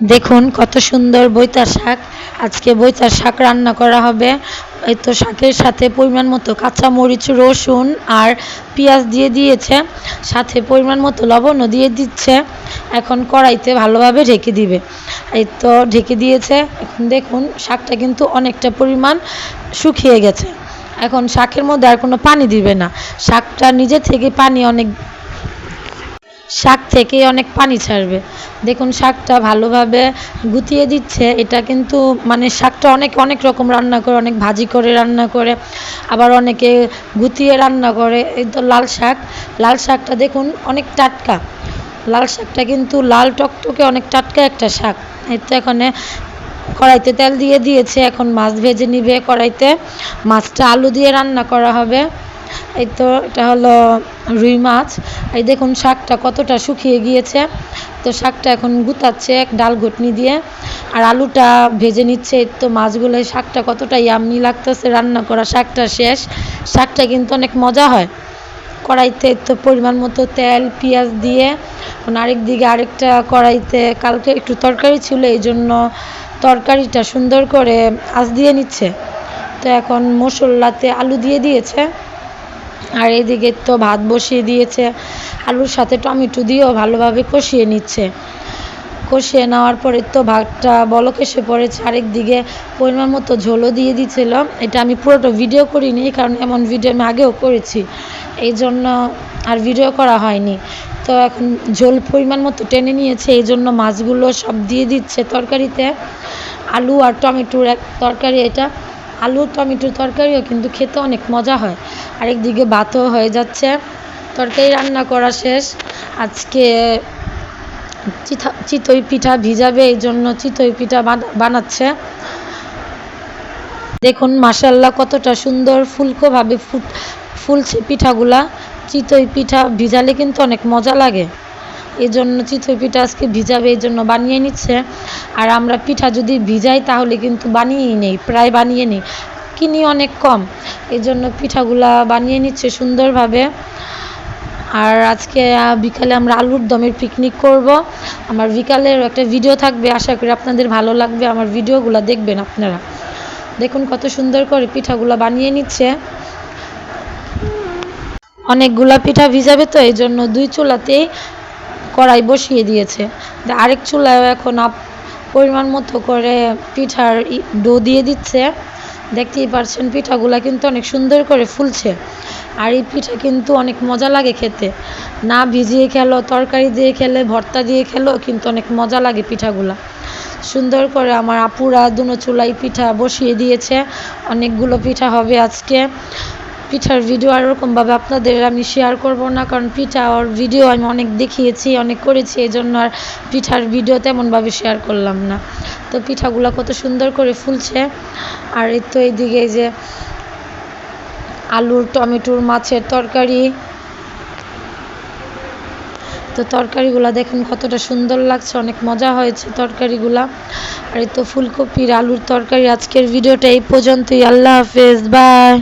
দেখুন কত সুন্দর বইতার শাক। আজকে বইতার শাক রান্না করা হবে। এই তো শাকের সাথে পরিমাণ মতো কাঁচামরিচ, রসুন আর পেঁয়াজ দিয়ে দিয়েছে, সাথে পরিমাণ মতো লবণও দিয়ে দিচ্ছে। এখন কড়াইতে ভালোভাবে ঢেকে দিবে। এই তো ঢেকে দিয়েছে। এখন দেখুন শাকটা কিন্তু অনেকটা পরিমাণ শুকিয়ে গেছে। এখন শাকের মধ্যে আর কোনো পানি দিবে না। শাকটা নিজে থেকে শাক থেকেই অনেক পানি ছাড়বে। দেখুন শাকটা ভালোভাবে গুতিয়ে দিচ্ছে। এটা কিন্তু মানে শাকটা অনেক অনেক রকম রান্না করে, অনেক ভাজি করে রান্না করে, আবার অনেকে গুতিয়ে রান্না করে। এই তো লাল শাকটা দেখুন অনেক টাটকা। লাল শাকটা কিন্তু লাল টকটকে অনেক টাটকা একটা শাক। এই তো এখানে কড়াইতে তেল দিয়ে দিয়েছে। এখন মাছ ভেজে নিবে কড়াইতে। মাছটা আলু দিয়ে রান্না করা হবে। এই তো এটা হলো রুই মাছ। এই দেখুন শাকটা কতটা শুকিয়ে গিয়েছে। তো শাকটা এখন গুতাচ্ছে এক ডাল ঘুটনি দিয়ে, আর আলুটা ভেজে নিচ্ছে। এই তো মাছগুলো, শাকটা কতটা ইয়াম্মি লাগতেছে। রান্না করা শাকটা শেষ। শাকটা কিন্তু অনেক মজা হয়। কড়াইতে তো পরিমাণ মতো তেল পেঁয়াজ দিয়ে আরেক দিকে আরেকটা কড়াইতে কালকে একটু তরকারি ছিল, এই জন্য তরকারিটা সুন্দর করে আঁচ দিয়ে নিচ্ছে। তো এখন মশলাতে আলু দিয়ে দিয়েছে, আর এদিকে তো ভাত বসিয়ে দিয়েছে। আলুর সাথে টমেটো দিয়েও ভালোভাবে কষিয়ে নিচ্ছে। কষিয়ে নেওয়ার পরে তো ভাতটা বলক এসে পড়েছে। আরেক দিকে পরিমাণ মতো ঝোলও দিয়ে দিয়েছিল। এটা আমি পুরোটা ভিডিও করিনি, কারণ এমন ভিডিও আমি আগেও করেছি, এই জন্য আর ভিডিও করা হয়নি। তো এখন ঝোল পরিমাণ মতো টেনে নিয়েছে, এই জন্য মাছগুলো সব দিয়ে দিচ্ছে তরকারিতে। আলু আর টমেটোর এক তরকারি এটা। আলু টমেটোর তরকারিও কিন্তু খেতে অনেক মজা হয়। আরেকদিকে ভাতও হয়ে যাচ্ছে। তরকারি রান্না করা শেষ। আজকে চিতই পিঠা ভিজাবে, এই জন্য চিতই পিঠা বানাচ্ছে। দেখুন মাশাআল্লাহ কতটা সুন্দর ফুলকোভাবে ফুলছে পিঠাগুলা। চিতই পিঠা ভিজালে কিন্তু অনেক মজা লাগে, এই জন্য চিতই পিঠা আজকে ভিজাবে, এই জন্য বানিয়ে নিচ্ছে। আর আমরা পিঠা যদি ভিজাই তাহলে কিন্তু বানিয়েই নেই, প্রায় বানিয়ে নিই, কিনি অনেক কম। এই জন্য পিঠাগুলা বানিয়ে নিচ্ছে সুন্দরভাবে। আর আজকে বিকালে আমরা আলুর দমের পিকনিক করব। আমার বিকালের একটা ভিডিও থাকবে, আশা করি আপনাদের ভালো লাগবে। আমার ভিডিওগুলো দেখবেন আপনারা। দেখুন কত সুন্দর করে পিঠাগুলো বানিয়ে নিচ্ছে। অনেকগুলা পিঠা ভিজাবে, তো এই জন্য দুই চুলাতেই কড়াই বসিয়ে দিয়েছে। আরেক চুলায় এখন পরিমাণ মতো করে পিঠার ডো দিয়ে দিচ্ছে। দেখতেই পারছেন পিঠাগুলা কিন্তু অনেক সুন্দর করে ফুলছে। আর এই পিঠা কিন্তু অনেক মজা লাগে খেতে। না ভিজিয়ে খেলো, তরকারি দিয়ে খেলে, ভর্তা দিয়ে খেলেও কিন্তু অনেক মজা লাগে পিঠাগুলা। সুন্দর করে আমার আপুরা দুনো চুলাই পিঠা বসিয়ে দিয়েছে। অনেকগুলো পিঠা হবে আজকে। পিঠার ভিডিও আর ওরকমভাবে আপনাদের আমি শেয়ার করব না, কারণ পিঠা আর ভিডিও আমি অনেক দেখিয়েছি, অনেক করেছি, এই জন্য আর পিঠার ভিডিও তেমনভাবে শেয়ার করলাম না। তো পিঠাগুলো কত সুন্দর করে ফুলছে। আর এই তো এইদিকে এই যে আলুর টমেটোর মাছের তরকারি। তো তরকারিগুলো দেখুন কতটা সুন্দর লাগছে, অনেক মজা হয়েছে তরকারিগুলা। আর এই তো ফুলকপির আলুর তরকারি। আজকের ভিডিওটা এই পর্যন্তই। আল্লাহ হাফেজ, বাই।